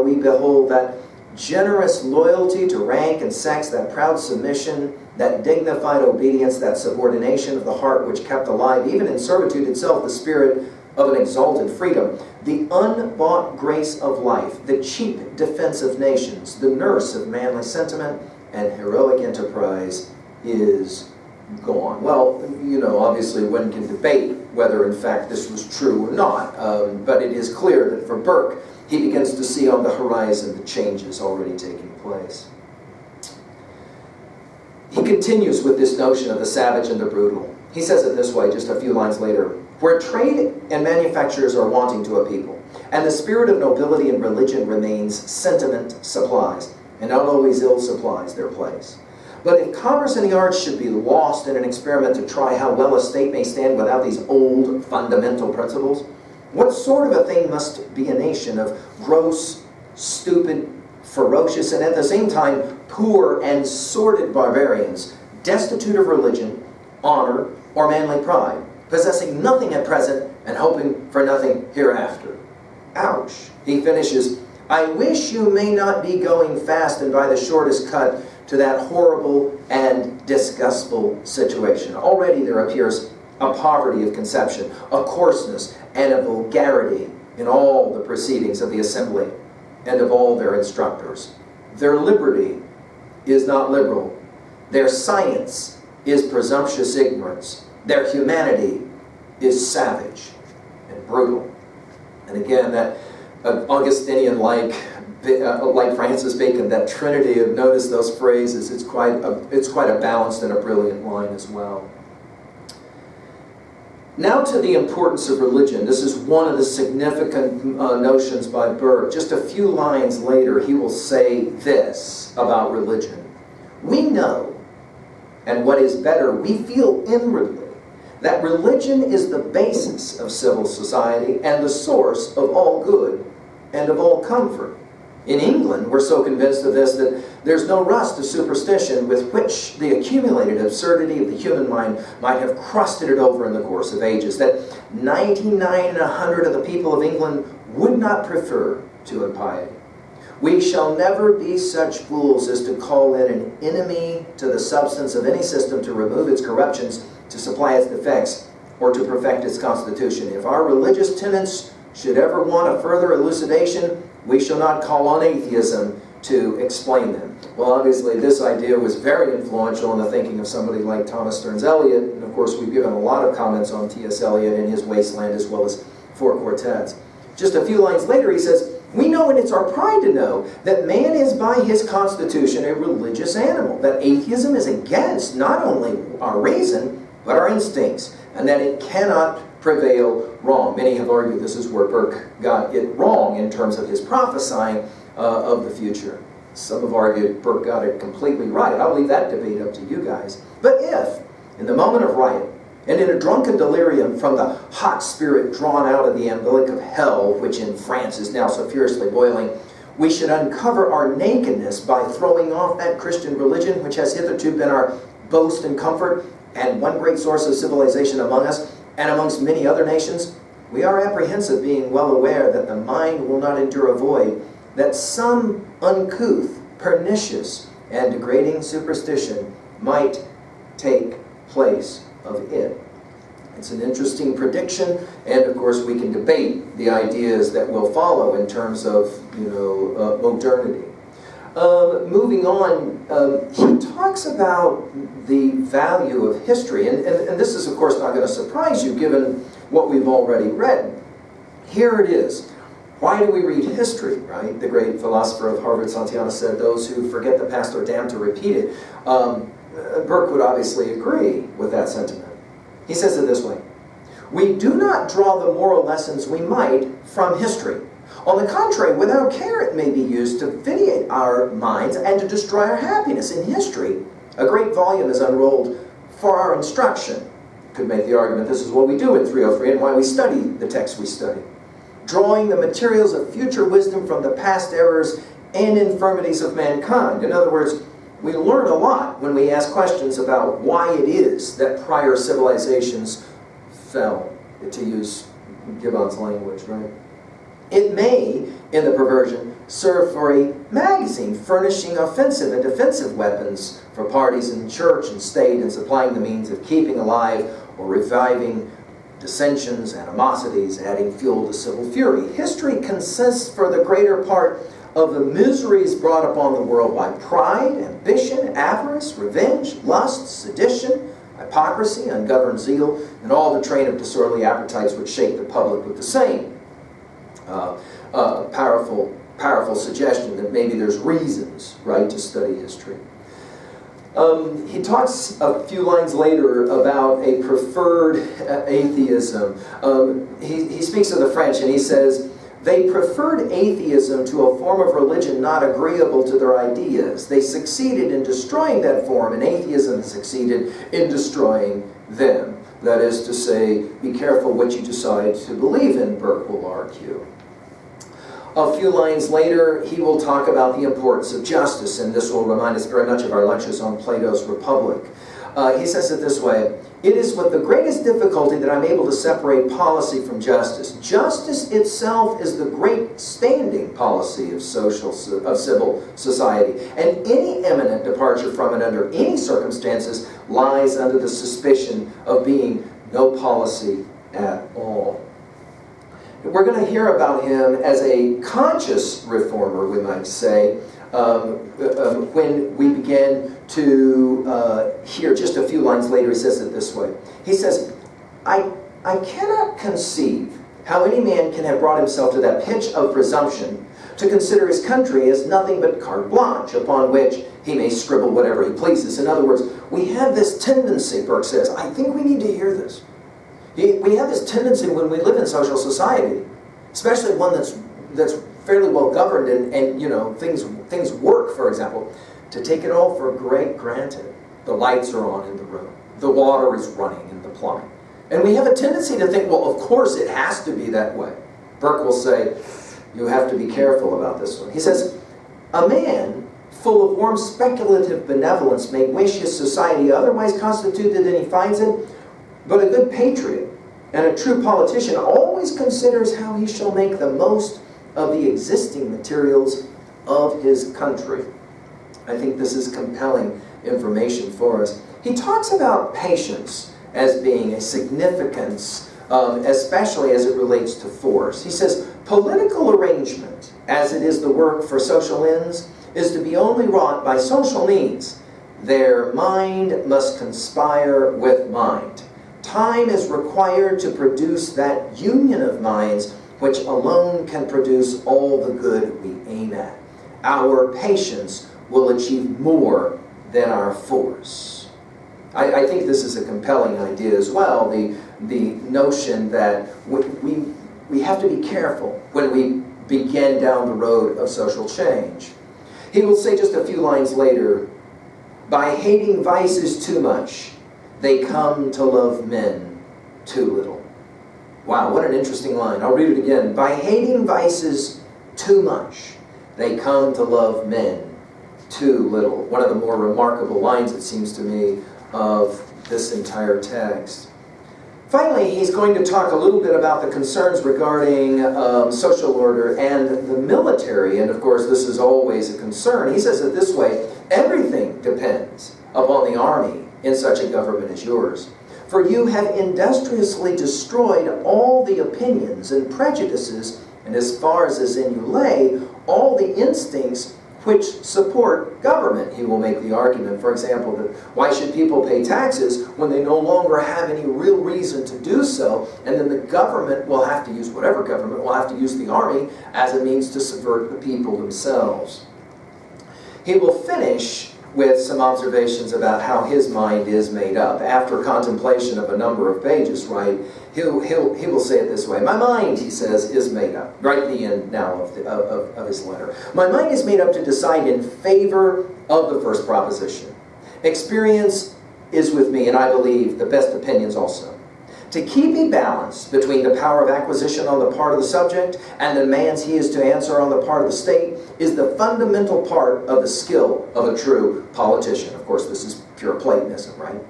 we behold that generous loyalty to rank and sex, that proud submission, that dignified obedience, that subordination of the heart which kept alive, even in servitude itself, the spirit of an exalted freedom. The unbought grace of life, the cheap defense of nations, the nurse of manly sentiment and heroic enterprise is gone. Well, you know, obviously one can debate whether in fact this was true or not, but it is clear that for Burke, he begins to see on the horizon the changes already taking place. He continues with this notion of the savage and the brutal. He says it this way, just a few lines later: where trade and manufactures are wanting to a people, and the spirit of nobility and religion remains, sentiment supplies, and not always ill supplies their place. But if commerce and the arts should be lost in an experiment to try how well a state may stand without these old fundamental principles, what sort of a thing must be a nation of gross, stupid, ferocious, and at the same time poor and sordid barbarians, destitute of religion, honor, or manly pride, possessing nothing at present and hoping for nothing hereafter. Ouch. He finishes, I wish you may not be going fast and by the shortest cut to that horrible and disgustful situation. Already there appears a poverty of conception, a coarseness, and a vulgarity in all the proceedings of the assembly and of all their instructors. Their liberty is not liberal. Their science is presumptuous ignorance. Their humanity is savage and brutal. And again, that Augustinian-like, like Francis Bacon, that trinity of, notice those phrases, it's quite a balanced and a brilliant line as well. Now to the importance of religion. This is one of the significant notions by Burke. Just a few lines later, he will say this about religion. We know, and what is better, we feel inwardly, that religion is the basis of civil society and the source of all good and of all comfort. In England, we're so convinced of this that there's no rust of superstition with which the accumulated absurdity of the human mind might have crusted it over in the course of ages, that 99 in 100 of the people of England would not prefer to impiety. We shall never be such fools as to call in an enemy to the substance of any system to remove its corruptions, to supply its defects, or to perfect its constitution. If our religious tenets should ever want a further elucidation, we shall not call on atheism to explain them. Well, obviously, this idea was very influential in the thinking of somebody like Thomas Stearns Eliot, and of course, we've given a lot of comments on T.S. Eliot and his Wasteland, as well as Four Quartets. Just a few lines later, he says, we know, and it's our pride to know, that man is by his constitution a religious animal, that atheism is against not only our reason, but our instincts, and that it cannot prevail wrong. Many have argued this is where Burke got it wrong in terms of his prophesying of the future. Some have argued Burke got it completely right. I'll leave that debate up to you guys. But if, in the moment of riot, and in a drunken delirium from the hot spirit drawn out of the umbilic of hell, which in France is now so furiously boiling, we should uncover our nakedness by throwing off that Christian religion which has hitherto been our boast and comfort, and one great source of civilization among us, and amongst many other nations, we are apprehensive, being well aware that the mind will not endure a void, that some uncouth, pernicious, and degrading superstition might take place of it. It's an interesting prediction, and of course we can debate the ideas that will follow in terms of, modernity. Moving on, he talks about the value of history, and this is of course not going to surprise you given what we've already read. Here it is. Why do we read history, right? The great philosopher of Harvard, Santayana, said, those who forget the past are damned to repeat it. Burke would obviously agree with that sentiment. He says it this way: we do not draw the moral lessons we might from history. On the contrary, without care it may be used to vitiate our minds and to destroy our happiness. In history, a great volume is unrolled for our instruction. You could make the argument this is what we do in 303 and why we study the text we study. Drawing the materials of future wisdom from the past errors and infirmities of mankind. In other words, we learn a lot when we ask questions about why it is that prior civilizations fell, to use Gibbon's language, right? It may, in the perversion, serve for a magazine furnishing offensive and defensive weapons for parties in church and state and supplying the means of keeping alive or reviving dissensions, animosities, adding fuel to civil fury. History consists for the greater part of the miseries brought upon the world by pride, ambition, avarice, revenge, lust, sedition, hypocrisy, ungoverned zeal, and all the train of disorderly appetites which shake the public with the same. Powerful suggestion that maybe there's reasons, right, to study history. He talks a few lines later about a preferred atheism. He speaks of the French and he says, they preferred atheism to a form of religion not agreeable to their ideas. They succeeded in destroying that form, and atheism succeeded in destroying them. That is to say, be careful what you decide to believe in, Burke will argue. A few lines later, he will talk about the importance of justice, and this will remind us very much of our lectures on Plato's Republic. He says it this way, it is with the greatest difficulty that I'm able to separate policy from justice. Justice itself is the great standing policy of civil society, and any eminent departure from it under any circumstances lies under the suspicion of being no policy at all. We're going to hear about him as a conscious reformer, we might say, when we begin to hear just a few lines later, he says it this way. He says, I cannot conceive how any man can have brought himself to that pitch of presumption to consider his country as nothing but carte blanche upon which he may scribble whatever he pleases. In other words, we have this tendency, Burke says, I think we need to hear this. We have this tendency when we live in social society, especially one that's fairly well governed and you know, things work, for example, to take it all for granted. The lights are on in the room. The water is running in the plumbing. And we have a tendency to think, well, of course it has to be that way. Burke will say, you have to be careful about this one. He says, a man full of warm speculative benevolence may wish his society otherwise constituted than he finds it, but a good patriot and a true politician always considers how he shall make the most of the existing materials of his country. I think this is compelling information for us. He talks about patience as being a significance, especially as it relates to force. He says, political arrangement, as it is the work for social ends, is to be only wrought by social means. Their mind must conspire with mind. Time is required to produce that union of minds which alone can produce all the good we aim at. Our patience will achieve more than our force. I think this is a compelling idea as well, the notion that we have to be careful when we begin down the road of social change. He will say just a few lines later, by hating vices too much, they come to love men too little. Wow, what an interesting line. I'll read it again. By hating vices too much, they come to love men too little. One of the more remarkable lines, it seems to me, of this entire text. Finally, he's going to talk a little bit about the concerns regarding social order and the military, and of course this is always a concern. He says it this way, everything depends upon the army in such a government as yours. For you have industriously destroyed all the opinions and prejudices, and as far as is in you lay, all the instincts which support government. He will make the argument, for example, that why should people pay taxes when they no longer have any real reason to do so, and then the government will have to use, whatever government will have to use the army as a means to subvert the people themselves. He will finish with some observations about how his mind is made up. After contemplation of a number of pages, right, he will say it this way. My mind, he says, is made up. Right at the end now of his letter. My mind is made up to decide in favor of the first proposition. Experience is with me, and I believe the best opinions also. To keep a balance between the power of acquisition on the part of the subject and the demands he is to answer on the part of the state is the fundamental part of the skill of a true politician. Of course, this is pure Platonism, right?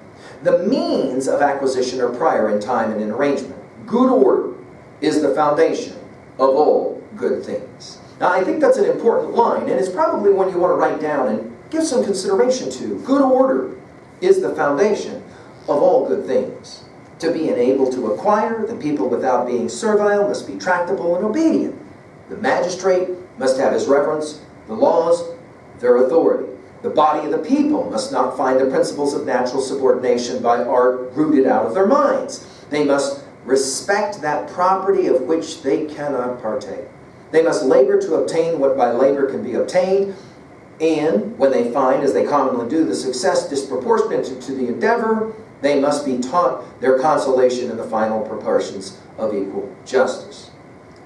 The means of acquisition are prior in time and in arrangement. Good order is the foundation of all good things. Now, I think that's an important line, and it's probably one you want to write down and give some consideration to. Good order is the foundation of all good things. To be enabled to acquire, the people without being servile must be tractable and obedient. The magistrate must have his reverence, the laws, their authority. The body of the people must not find the principles of natural subordination by art rooted out of their minds. They must respect that property of which they cannot partake. They must labor to obtain what by labor can be obtained, and when they find, as they commonly do, the success disproportionate to the endeavor, they must be taught their consolation in the final proportions of equal justice.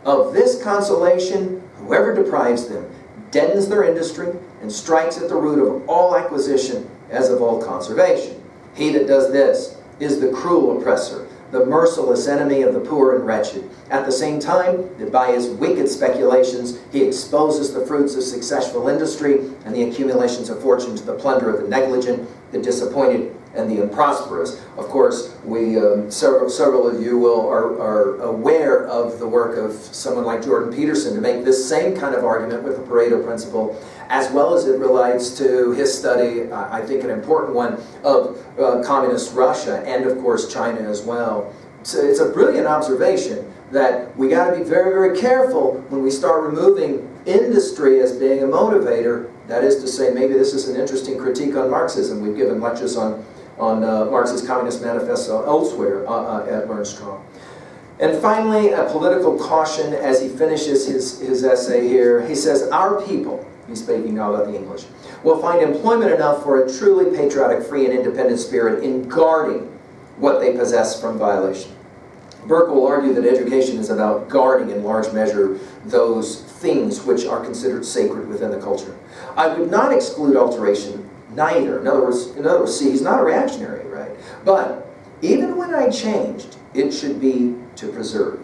Of this consolation, whoever deprives them deadens their industry and strikes at the root of all acquisition as of all conservation. He that does this is the cruel oppressor, the merciless enemy of the poor and wretched. At the same time that by his wicked speculations he exposes the fruits of successful industry and the accumulations of fortune to the plunder of the negligent, the disappointed, and the unprosperous. Of course, several of you are aware of the work of someone like Jordan Peterson to make this same kind of argument with the Pareto principle, as well as it relates to his study, I think an important one, of communist Russia and of course China as well. So it's a brilliant observation that we got to be very, very careful when we start removing industry as being a motivator. That is to say, maybe this is an interesting critique on Marxism. We've given lectures on Marx's Communist Manifesto elsewhere at Learn Strong. And finally, a political caution as he finishes his essay here. He says, our people, he's speaking now about the English, will find employment enough for a truly patriotic, free, and independent spirit in guarding what they possess from violation. Burke will argue that education is about guarding in large measure those things which are considered sacred within the culture. I would not exclude alteration, neither. In other words, see, he's not a reactionary, right? But even when I changed, it should be to preserve.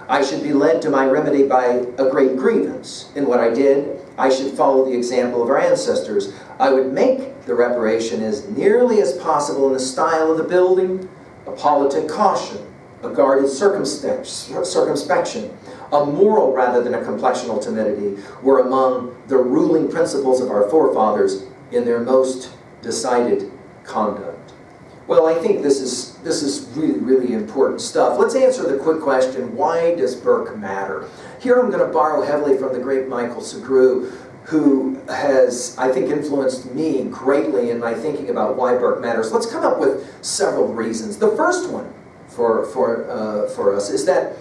I should be led to my remedy by a great grievance. In what I did, I should follow the example of our ancestors. I would make the reparation as nearly as possible in the style of the building, a politic caution, a guarded circumspection, a moral rather than a complexional timidity, were among the ruling principles of our forefathers in their most decided conduct. Well, I think this is really, really important stuff. Let's answer the quick question, why does Burke matter? Here I'm going to borrow heavily from the great Michael Segru, who has, I think, influenced me greatly in my thinking about why Burke matters. Let's come up with several reasons. The first one for us is that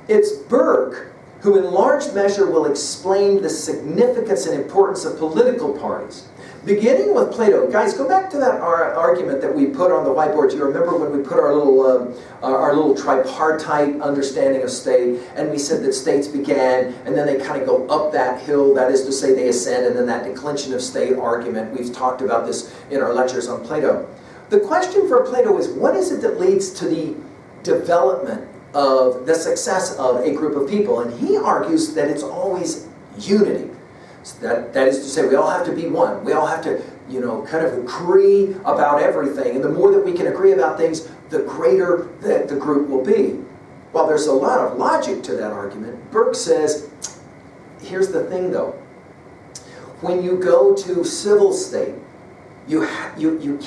it's Burke who in large measure will explain the significance and importance of political parties. Beginning with Plato. Guys, go back to that argument that we put on the whiteboard. Do you remember when we put our little tripartite understanding of state, and we said that states began, and then they kind of go up that hill, that is to say they ascend, and then that declension of state argument. We've talked about this in our lectures on Plato. The question for Plato is, what is it that leads to the development of the success of a group of people? And he argues that it's always unity. So that is to say, we all have to be one. We all have to, kind of agree about everything. And the more that we can agree about things, the greater that the group will be. While there's a lot of logic to that argument, Burke says, here's the thing though. When you go to civil state, you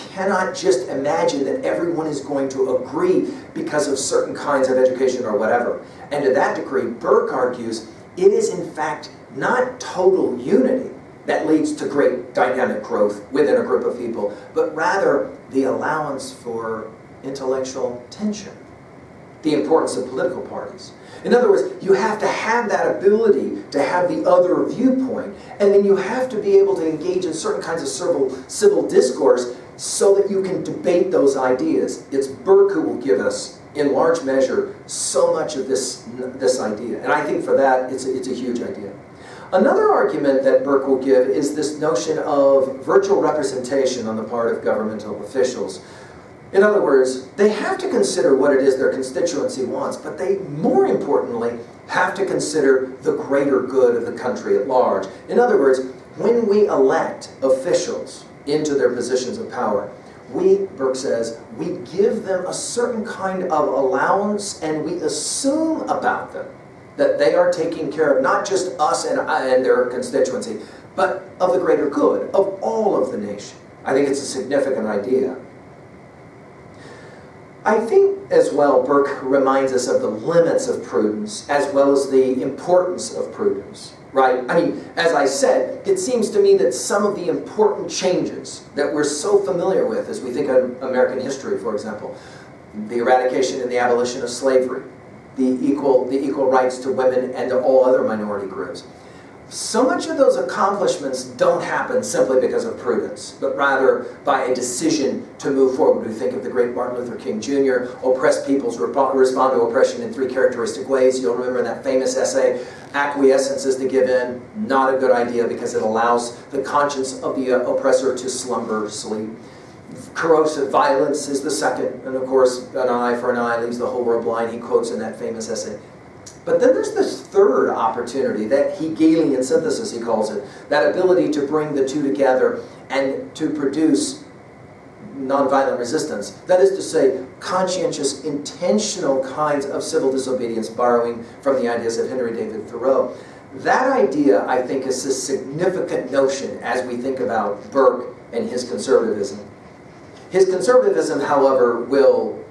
cannot just imagine that everyone is going to agree because of certain kinds of education or whatever. And to that degree, Burke argues, it is in fact not total unity that leads to great dynamic growth within a group of people, but rather the allowance for intellectual tension, the importance of political parties. In other words, you have to have that ability to have the other viewpoint, and then you have to be able to engage in certain kinds of civil discourse so that you can debate those ideas. It's Burke who will give us, in large measure, so much of this idea. And I think for that, it's a huge idea. Another argument that Burke will give is this notion of virtual representation on the part of governmental officials. In other words, they have to consider what it is their constituency wants, but they, more importantly, have to consider the greater good of the country at large. In other words, when we elect officials into their positions of power, Burke says, we give them a certain kind of allowance and we assume about them that they are taking care of not just us and their constituency, but of the greater good, of all of the nation. I think it's a significant idea. I think as well Burke reminds us of the limits of prudence as well as the importance of prudence, right? I mean, as I said, it seems to me that some of the important changes that we're so familiar with as we think of American history, for example, the eradication and the abolition of slavery, the equal rights to women and to all other minority groups. So much of those accomplishments don't happen simply because of prudence, but rather by a decision to move forward. We think of the great Martin Luther King Jr., oppressed peoples respond to oppression in 3 characteristic ways. You'll remember that famous essay, acquiescence is to give in. Not a good idea because it allows the conscience of the oppressor to slumber, sleep. Corrosive violence is the second, and of course, an eye for an eye leaves the whole world blind, he quotes in that famous essay. But then there's this third opportunity, that Hegelian synthesis, he calls it, that ability to bring the two together and to produce nonviolent resistance. That is to say, conscientious, intentional kinds of civil disobedience, borrowing from the ideas of Henry David Thoreau. That idea, I think, is a significant notion as we think about Burke and his conservatism. His conservatism, however, will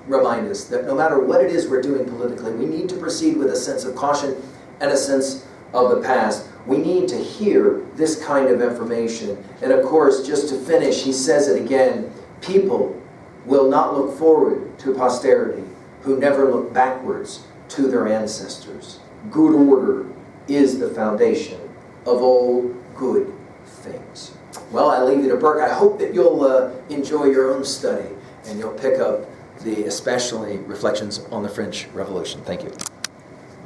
remind us that no matter what it is we're doing politically, we need to proceed with a sense of caution and a sense of the past. We need to hear this kind of information. And of course, just to finish, he says it again, people will not look forward to posterity who never look backwards to their ancestors. Good order is the foundation of all good things. Well, I leave you to Burke. I hope that you'll enjoy your own study and you'll pick up especially reflections on the French Revolution. Thank you.